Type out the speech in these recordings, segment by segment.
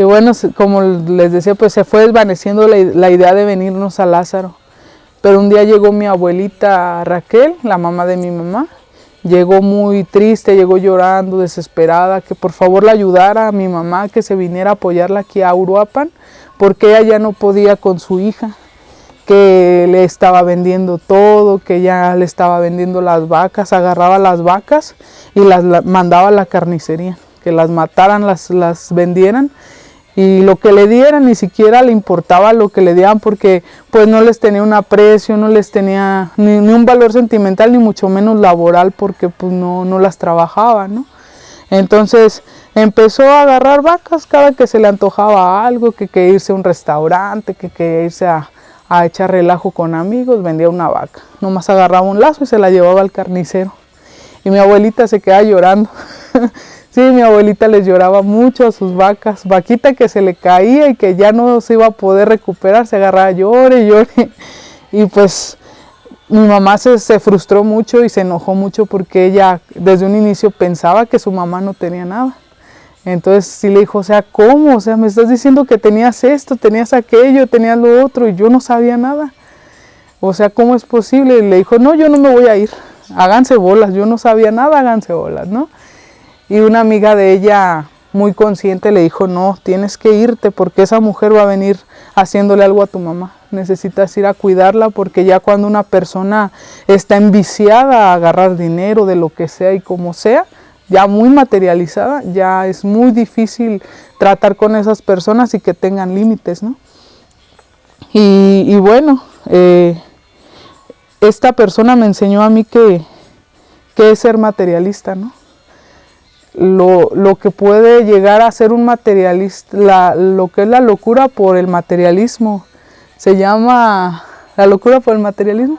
que bueno, como les decía, pues se fue desvaneciendo la idea de venirnos a Lázaro. Pero un día llegó mi abuelita Raquel, la mamá de mi mamá, llegó muy triste, llegó llorando, desesperada, que por favor la ayudara a mi mamá, que se viniera a apoyarla aquí a Uruapan, porque ella ya no podía con su hija, que le estaba vendiendo todo, que ya le estaba vendiendo las vacas, agarraba las vacas y las mandaba a la carnicería, que las mataran, las vendieran, y lo que le dieran ni siquiera le importaba lo que le dieran, porque pues no les tenía un aprecio, no les tenía ni un valor sentimental, ni mucho menos laboral, porque pues no las trabajaba, ¿no? Entonces empezó a agarrar vacas cada que se le antojaba algo, que irse a un restaurante, que irse a echar relajo con amigos, vendía una vaca. Nomás agarraba un lazo y se la llevaba al carnicero. Y mi abuelita se quedaba llorando. Sí, mi abuelita les lloraba mucho a sus vacas. Vaquita que se le caía y que ya no se iba a poder recuperar, se agarraba, llore, llore. Y pues mi mamá se frustró mucho y se enojó mucho porque ella desde un inicio pensaba que su mamá no tenía nada. Entonces sí le dijo, o sea, ¿cómo? O sea, me estás diciendo que tenías esto, tenías aquello, tenías lo otro y yo no sabía nada. O sea, ¿cómo es posible? Y le dijo, no, yo no me voy a ir, háganse bolas, yo no sabía nada, háganse bolas, ¿no? Y una amiga de ella, muy consciente, le dijo, no, tienes que irte porque esa mujer va a venir haciéndole algo a tu mamá. Necesitas ir a cuidarla porque ya cuando una persona está enviciada a agarrar dinero de lo que sea y como sea, ya muy materializada, ya es muy difícil tratar con esas personas y que tengan límites, ¿no? Y bueno, esta persona me enseñó a mí que es ser materialista, ¿no? Lo que puede llegar a ser un materialista, lo que es la locura por el materialismo, se llama la locura por el materialismo,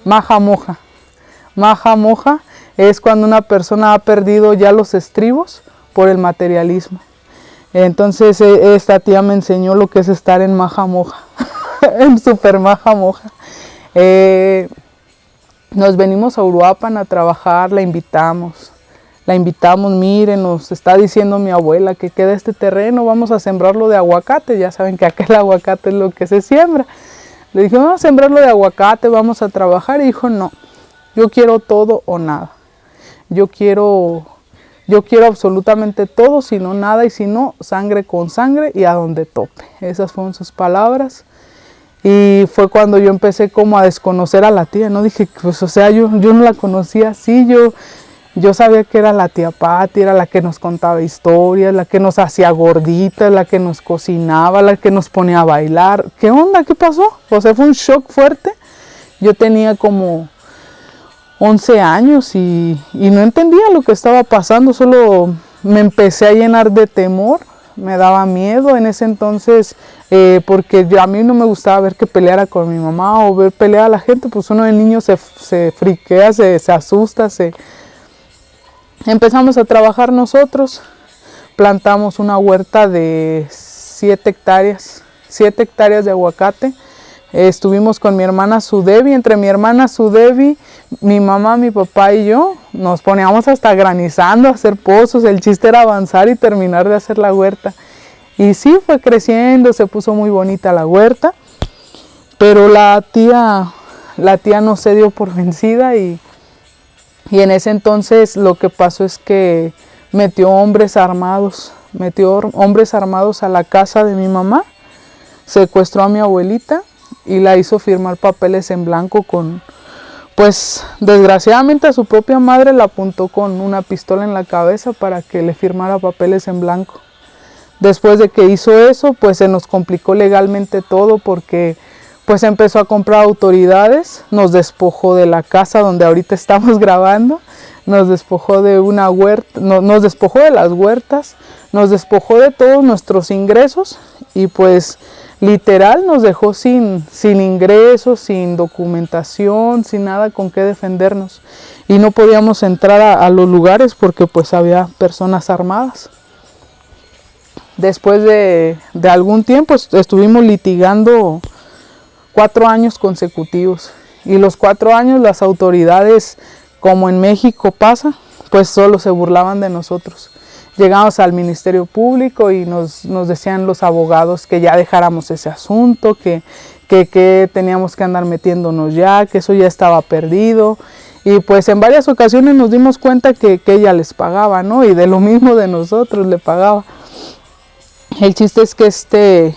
maja moja. Maja moja es cuando una persona ha perdido ya los estribos por el materialismo. Entonces esta tía me enseñó lo que es estar en maja moja, en super maja moja. Nos venimos a Uruapan a trabajar, la invitamos, miren, nos está diciendo mi abuela que queda este terreno, vamos a sembrarlo de aguacate, ya saben que aquel aguacate es lo que se siembra. Le dije, vamos a sembrarlo de aguacate, vamos a trabajar, y dijo, no, yo quiero todo o nada. Yo quiero absolutamente todo, si no nada, y si no, sangre con sangre y a donde tope. Esas fueron sus palabras. Y fue cuando yo empecé como a desconocer a la tía, ¿no? Dije, pues o sea, yo no la conocía así, yo sabía que era la tía Pati, era la que nos contaba historias, la que nos hacía gorditas, la que nos cocinaba, la que nos ponía a bailar. ¿Qué onda? ¿Qué pasó? O sea, fue un shock fuerte. Yo tenía como 11 años y no entendía lo que estaba pasando, solo me empecé a llenar de temor, me daba miedo en ese entonces, porque a mí no me gustaba ver que peleara con mi mamá o ver pelear a la gente, pues uno de niño se friquea, se asusta, Empezamos a trabajar nosotros, plantamos una huerta de 7 hectáreas de aguacate. Estuvimos con mi hermana Sudevi, entre mi hermana Sudevi, mi mamá, mi papá y yo, nos poníamos hasta granizando, a hacer pozos, el chiste era avanzar y terminar de hacer la huerta. Y sí, fue creciendo, se puso muy bonita la huerta, pero la tía no se dio por vencida y en ese entonces lo que pasó es que metió hombres armados a la casa de mi mamá, secuestró a mi abuelita y la hizo firmar papeles en blanco pues desgraciadamente a su propia madre la apuntó con una pistola en la cabeza para que le firmara papeles en blanco. Después de que hizo eso, pues se nos complicó legalmente todo porque pues empezó a comprar autoridades, nos despojó de la casa donde ahorita estamos grabando, nos despojó de una huerta, nos despojó de las huertas, nos despojó de todos nuestros ingresos y pues literal nos dejó sin ingresos, sin documentación, sin nada con qué defendernos. Y no podíamos entrar a los lugares porque pues había personas armadas. Después de algún tiempo estuvimos litigando 4 años consecutivos. Y los 4 años las autoridades, como en México pasa, pues solo se burlaban de nosotros. Llegamos al Ministerio Público y nos decían los abogados que ya dejáramos ese asunto, que teníamos que andar metiéndonos ya, que eso ya estaba perdido. Y pues en varias ocasiones nos dimos cuenta que ella les pagaba, ¿no? Y de lo mismo de nosotros le pagaba. El chiste es que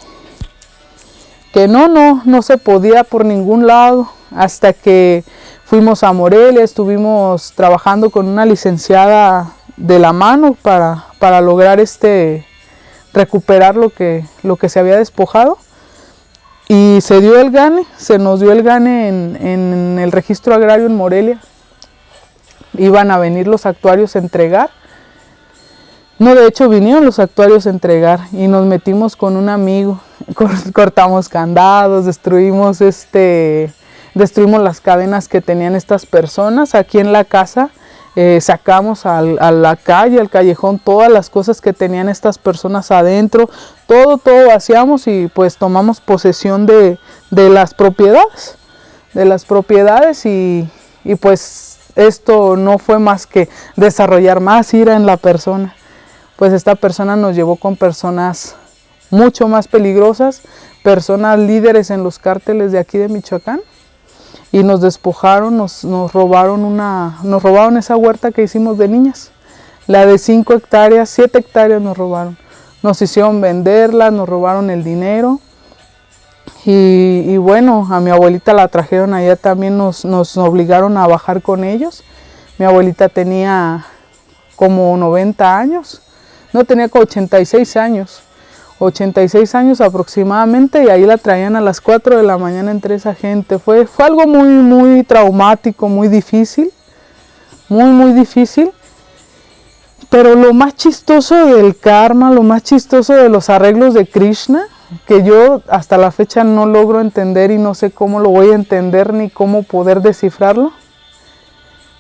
no se podía por ningún lado, hasta que fuimos a Morelia, estuvimos trabajando con una licenciada de la mano para lograr recuperar lo que se había despojado. Y se dio el gane, se nos dio el gane en el registro agrario en Morelia. Iban a venir los actuarios a entregar. No, de hecho vinieron los actuarios a entregar y nos metimos con un amigo. Cortamos candados, destruimos las cadenas que tenían estas personas. Aquí en la casa sacamos a la calle, al callejón, todas las cosas que tenían estas personas adentro. Todo vaciamos y pues tomamos posesión de las propiedades. Y pues esto no fue más que desarrollar más ira en la persona. Pues esta persona nos llevó con personas mucho más peligrosas, personas líderes en los cárteles de aquí de Michoacán, y nos despojaron, nos robaron esa huerta que hicimos de niñas, la de 5 hectáreas, 7 hectáreas nos robaron, nos hicieron venderla, nos robaron el dinero, y bueno, a mi abuelita la trajeron allá también, nos obligaron a bajar con ellos. Mi abuelita tenía como 90 años, no, tenía como 86 años aproximadamente, y ahí la traían a las 4 de la mañana entre esa gente. Fue algo muy traumático, muy difícil, muy difícil. Pero lo más chistoso del karma, lo más chistoso de los arreglos de Krishna, que yo hasta la fecha no logro entender y no sé cómo lo voy a entender ni cómo poder descifrarlo,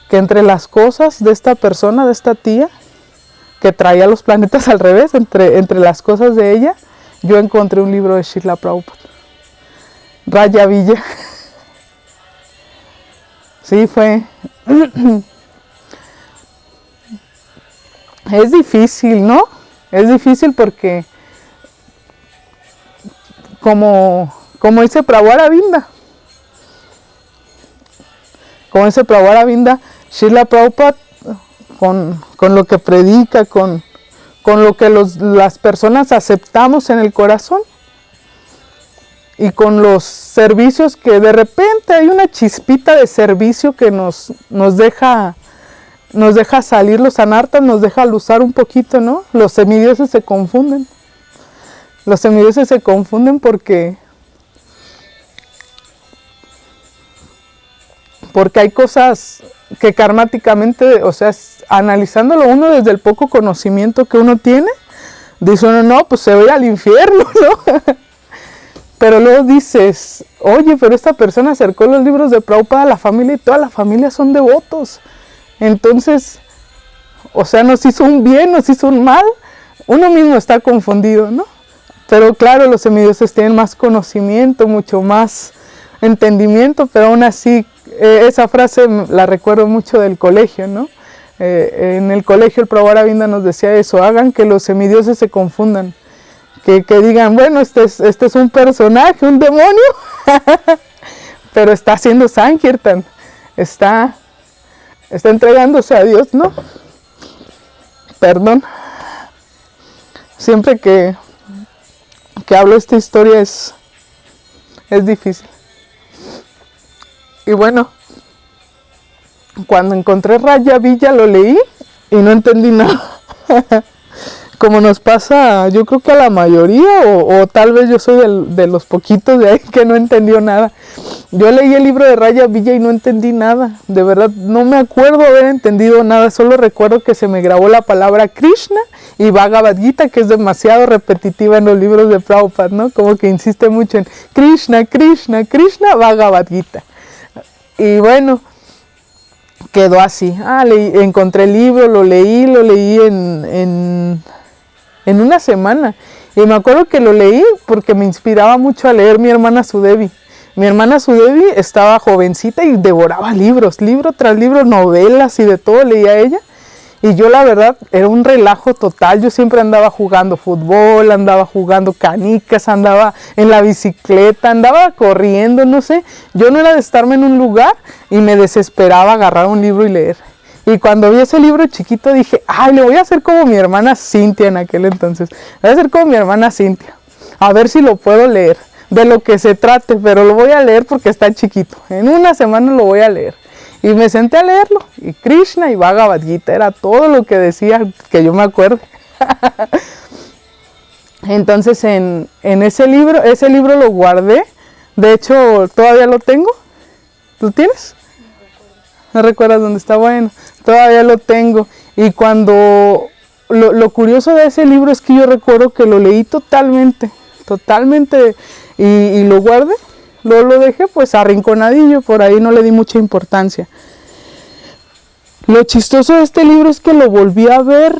que entre las cosas de esta persona, de esta tía, que traía los planetas al revés, entre las cosas de ella, yo encontré un libro de Srila Prabhupada, Raya Villa. Sí, fue... Es difícil, ¿no? Es difícil porque, como dice Prabhupada Arvinda, Srila Prabhupada, con lo que predica, con lo que las personas aceptamos en el corazón, y con los servicios que de repente hay una chispita de servicio que nos deja salir los anartas, nos deja luzar un poquito, ¿no? Los semidioses se confunden. Los semidioses se confunden porque hay cosas que karmáticamente, o sea, analizándolo uno desde el poco conocimiento que uno tiene, dice uno, no, pues se va a ir al infierno, ¿no? Pero luego dices, oye, pero esta persona acercó los libros de Prabhupada a la familia y toda la familia son devotos. Entonces, o sea, nos hizo un bien, nos hizo un mal. Uno mismo está confundido, ¿no? Pero claro, los semidioses tienen más conocimiento, mucho más entendimiento, pero aún así, esa frase la recuerdo mucho del colegio, ¿no? En el colegio el Prabhupada Arvinda nos decía eso, hagan que los semidioses se confundan. Que digan, bueno, este es un personaje, un demonio, pero está haciendo Sankirtan, está entregándose a Dios, ¿no? Perdón. Siempre que hablo esta historia es difícil. Y bueno, cuando encontré Raya Villa lo leí y no entendí nada. Como nos pasa, yo creo que a la mayoría, o tal vez yo soy de los poquitos de ahí que no entendió nada. Yo leí el libro de Raya Villa y no entendí nada. De verdad, no me acuerdo haber entendido nada. Solo recuerdo que se me grabó la palabra Krishna y Bhagavad Gita, que es demasiado repetitiva en los libros de Prabhupada, ¿no? Como que insiste mucho en Krishna, Krishna, Krishna, Bhagavad Gita. Y bueno, quedó así. Encontré el libro, lo leí en una semana. Y me acuerdo que lo leí porque me inspiraba mucho a leer mi hermana Sudevi. Mi hermana Sudevi estaba jovencita y devoraba libros, libro tras libro, novelas y de todo leía ella. Y yo la verdad era un relajo total, yo siempre andaba jugando fútbol, andaba jugando canicas, andaba en la bicicleta, andaba corriendo, no sé. Yo no era de estarme en un lugar y me desesperaba agarrar un libro y leer. Y cuando vi ese libro chiquito dije, ay, le voy a hacer como mi hermana Cintia en aquel entonces. Le voy a hacer como mi hermana Cintia, a ver si lo puedo leer, de lo que se trate, pero lo voy a leer porque está chiquito. En una semana lo voy a leer. Y me senté a leerlo, y Krishna y Bhagavad Gita, era todo lo que decía, que yo me acuerdo. Entonces en ese libro lo guardé, de hecho todavía lo tengo. ¿Lo tienes? No recuerdas dónde está. Bueno, todavía lo tengo. Y cuando, lo curioso de ese libro es que yo recuerdo que lo leí totalmente, y lo guardé. Lo dejé pues arrinconadillo, por ahí no le di mucha importancia. Lo chistoso de este libro es que lo volví a ver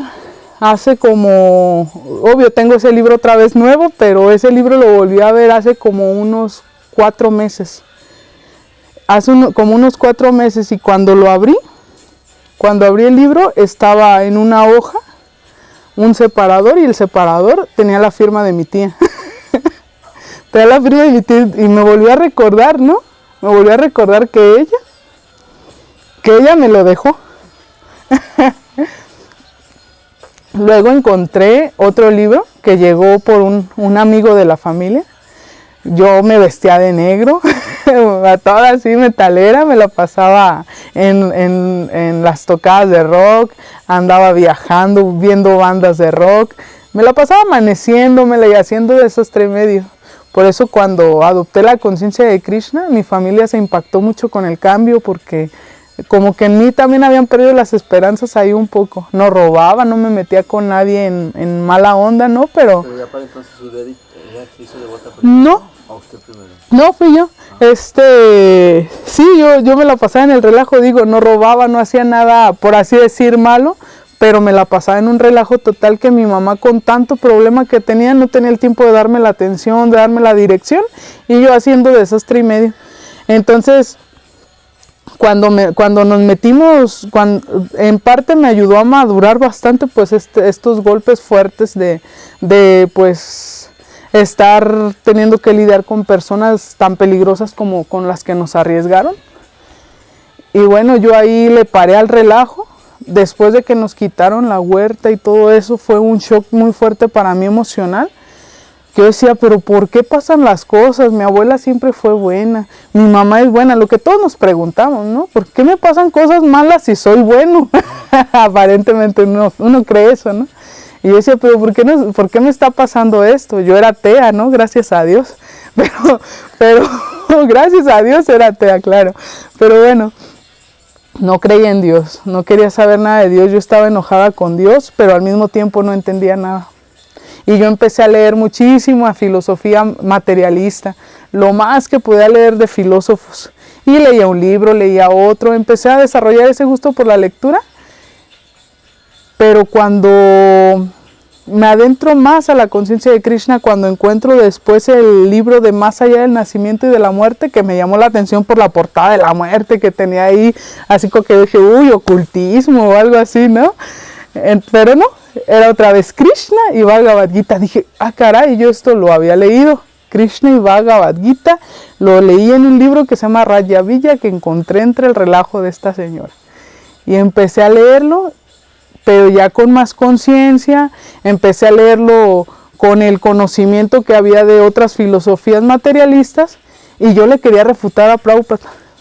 hace como, obvio tengo ese libro otra vez nuevo, pero ese libro lo volví a ver hace como unos 4 meses. Como unos 4 meses, y cuando abrí el libro estaba en una hoja un separador, y el separador tenía la firma de mi tía. Tenía la firma de mi tía, y me volvió a recordar, ¿no? Me volvió a recordar que ella me lo dejó. Luego encontré otro libro que llegó por un amigo de la familia. Yo me vestía de negro, toda así metalera, me la pasaba en las tocadas de rock, andaba viajando, viendo bandas de rock, me la pasaba amaneciéndomela y haciendo desastre medio. Por eso cuando adopté la conciencia de Krishna, mi familia se impactó mucho con el cambio, porque como que en mí también habían perdido las esperanzas ahí un poco. No robaba, no me metía con nadie en mala onda, ¿no? Pero ya para entonces ella te hizo devota primero. No. ¿O usted primero? No, fui yo. Sí, yo me la pasaba en el relajo, digo, no robaba, no hacía nada, por así decir, malo, pero me la pasaba en un relajo total, que mi mamá, con tanto problema que tenía, no tenía el tiempo de darme la atención, de darme la dirección, y yo haciendo desastre y medio. Entonces, cuando nos metimos, en parte me ayudó a madurar bastante, pues estos golpes fuertes de pues estar teniendo que lidiar con personas tan peligrosas como con las que nos arriesgaron. Y bueno, yo ahí le paré al relajo. Después de que nos quitaron la huerta y todo eso, fue un shock muy fuerte para mí emocional. Yo decía, pero ¿por qué pasan las cosas? Mi abuela siempre fue buena, mi mamá es buena, lo que todos nos preguntamos, ¿no? ¿Por qué me pasan cosas malas si soy bueno? Aparentemente uno cree eso, ¿no? Y yo decía, pero ¿por qué me está pasando esto? Yo era atea, ¿no? Gracias a Dios. Pero gracias a Dios era atea, claro. Pero bueno, no creía en Dios, no quería saber nada de Dios. Yo estaba enojada con Dios, pero al mismo tiempo no entendía nada. Y yo empecé a leer muchísimo a filosofía materialista, lo más que podía leer de filósofos. Y leía un libro, leía otro, empecé a desarrollar ese gusto por la lectura. Pero cuando me adentro más a la conciencia de Krishna, cuando encuentro después el libro de Más allá del nacimiento y de la muerte, que me llamó la atención por la portada de la muerte que tenía ahí, así como que dije, uy, ocultismo o algo así, ¿no? Pero no, era otra vez Krishna y Bhagavad Gita. Dije, ah, caray, yo esto lo había leído. Krishna y Bhagavad Gita, lo leí en un libro que se llama Raya Villa, que encontré entre el relajo de esta señora. Y empecé a leerlo, pero ya con más conciencia, empecé a leerlo con el conocimiento que había de otras filosofías materialistas, y yo le quería refutar a Prabhupada.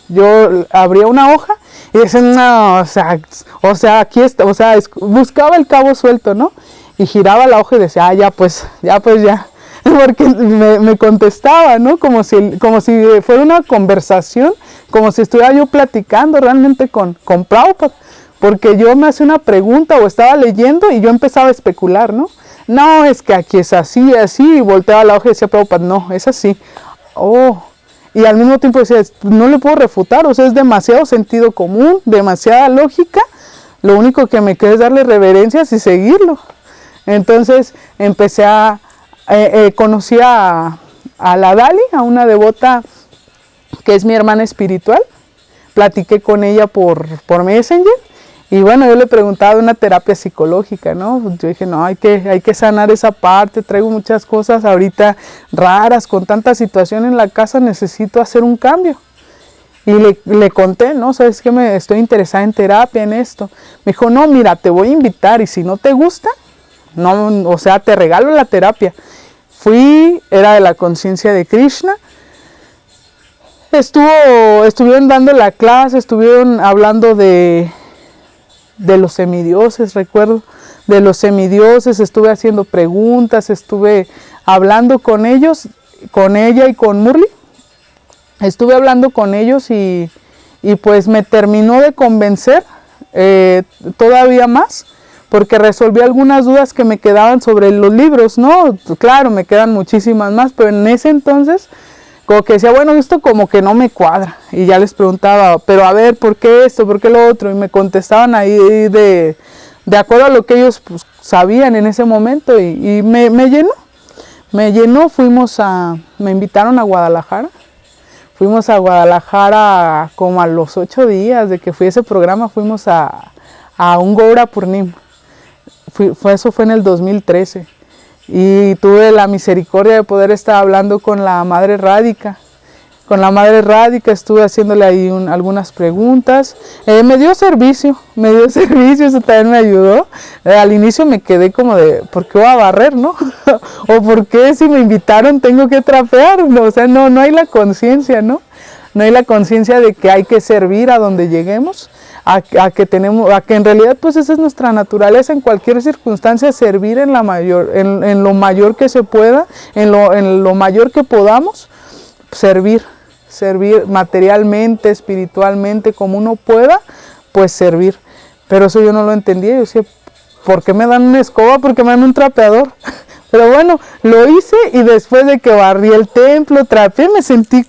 Yo abría una hoja y decía, no, o sea, aquí está, o sea, buscaba el cabo suelto, ¿no? Y giraba la hoja y decía, ya. Porque me contestaba, ¿no? Como si fuera una conversación, como si estuviera yo platicando realmente con Prabhupada. Porque yo me hacía una pregunta o estaba leyendo y yo empezaba a especular, ¿no? No, es que aquí es así, y volteaba la hoja y decía, Prabhupada, no, es así. Oh, y al mismo tiempo decía, no le puedo refutar, o sea, es demasiado sentido común, demasiada lógica, lo único que me queda es darle reverencias y seguirlo. Entonces empecé conocí a la Dali, a una devota que es mi hermana espiritual, platiqué con ella por Messenger, Y bueno, yo le preguntaba de una terapia psicológica, ¿no? Yo dije, no, hay que sanar esa parte, traigo muchas cosas ahorita raras, con tanta situación en la casa, necesito hacer un cambio. Y le conté, ¿no? ¿Sabes qué? Me estoy interesada en terapia, en esto. Me dijo, no, mira, te voy a invitar y si no te gusta, no, o sea, te regalo la terapia. Fui, era de la conciencia de Krishna. Estuvieron dando la clase, estuvieron hablando de los semidioses, recuerdo, de los semidioses, estuve haciendo preguntas, estuve hablando con ellos, con ella y con Murli. Estuve hablando con ellos y pues me terminó de convencer todavía más, porque resolví algunas dudas que me quedaban sobre los libros, ¿no? Claro, me quedan muchísimas más, pero en ese entonces como que decía, bueno, esto como que no me cuadra. Y ya les preguntaba, pero a ver, ¿por qué esto? ¿Por qué lo otro? Y me contestaban ahí de acuerdo a lo que ellos pues, sabían en ese momento y me llenó. Me llenó, me invitaron a Guadalajara. Fuimos a Guadalajara como a los 8 días de que fui a ese programa, fuimos a un Gaura Purnima. Eso fue en el 2013. Y tuve la misericordia de poder estar hablando con la Madre Rádica. Con la Madre Rádica estuve haciéndole ahí algunas preguntas. Me dio servicio, eso también me ayudó. Al inicio me quedé como de, ¿por qué voy a barrer, no? O ¿por qué si me invitaron tengo que trapear? No, o sea, no hay la conciencia, ¿no? No hay la conciencia de que hay que servir a donde lleguemos. A que en realidad pues esa es nuestra naturaleza en cualquier circunstancia, servir en lo mayor que se pueda, en lo mayor que podamos, servir materialmente, espiritualmente, como uno pueda, pues servir. Pero eso yo no lo entendía, yo decía, ¿por qué me dan una escoba? ¿Por qué me dan un trapeador? Pero bueno, lo hice y después de que barrí el templo, trapeé, me sentí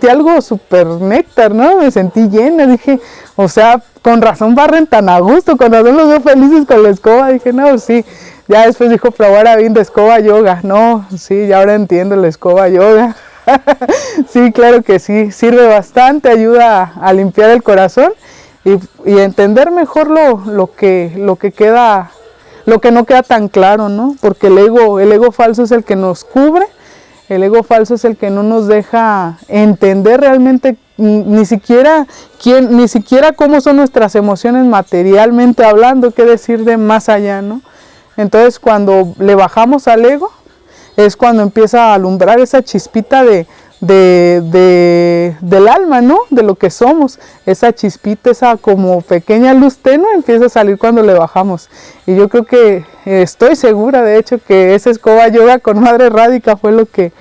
algo súper néctar, ¿no? Me sentí llena, dije, o sea, con razón barren tan a gusto, con razón los veo felices con la escoba, dije, no, sí. Ya después dijo Prabhupada bien de escoba yoga, no, sí, ya ahora entiendo la escoba yoga. Sí, claro que sí, sirve bastante, ayuda a limpiar el corazón y entender mejor lo que queda, lo que no queda tan claro, ¿no? Porque el ego falso es el que nos cubre. El ego falso es el que no nos deja entender realmente ni siquiera cómo son nuestras emociones materialmente hablando, qué decir de más allá, ¿no? Entonces cuando le bajamos al ego es cuando empieza a alumbrar esa chispita del alma, ¿no? De lo que somos. Esa chispita, esa como pequeña luz tenue empieza a salir cuando le bajamos. Y yo creo que estoy segura, de hecho, que esa escoba yoga con Madre Rádica fue lo que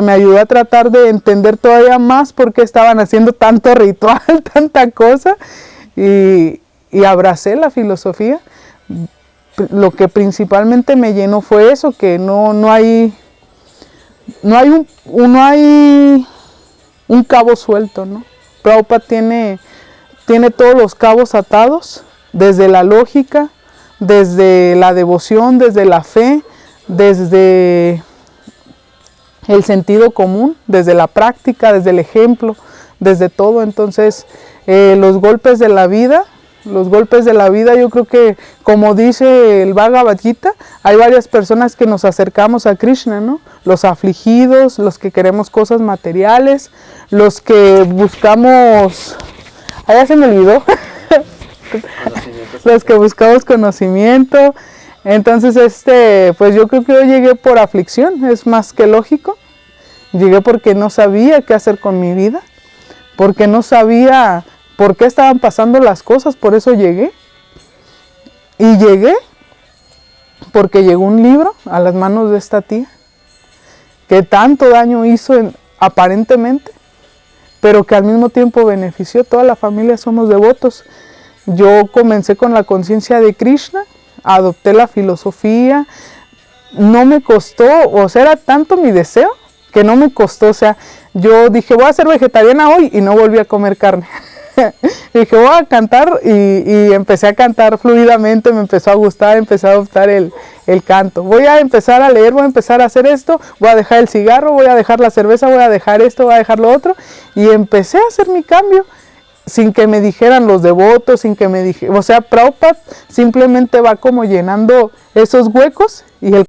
me ayudó a tratar de entender todavía más por qué estaban haciendo tanto ritual, tanta cosa. Y abracé la filosofía. Lo que principalmente me llenó fue eso, que no hay un cabo suelto, ¿no? Prabhupada tiene todos los cabos atados, desde la lógica, desde la devoción, desde la fe, desde el sentido común, desde la práctica, desde el ejemplo, desde todo. Entonces, los golpes de la vida, yo creo que, como dice el Bhagavad Gita, hay varias personas que nos acercamos a Krishna, ¿no? Los afligidos, los que queremos cosas materiales, los que buscamos... ya se me olvidó. Los que buscamos conocimiento. Entonces, pues yo creo que yo llegué por aflicción, es más que lógico. Llegué porque no sabía qué hacer con mi vida, porque no sabía por qué estaban pasando las cosas, por eso llegué. Y llegué porque llegó un libro a las manos de esta tía, que tanto daño hizo aparentemente, pero que al mismo tiempo benefició. Toda la familia somos devotos. Yo comencé con la conciencia de Krishna, adopté la filosofía, no me costó, o sea, era tanto mi deseo que no me costó. O sea, yo dije, voy a ser vegetariana hoy y no volví a comer carne. Dije, voy a cantar y empecé a cantar fluidamente, me empezó a gustar, empecé a adoptar el canto. Voy a empezar a leer, voy a empezar a hacer esto, voy a dejar el cigarro, voy a dejar la cerveza, voy a dejar esto, voy a dejar lo otro. Y empecé a hacer mi cambio. sin que me dijeran los devotos, sin que me dijeran, o sea, Prabhupada simplemente va como llenando esos huecos y el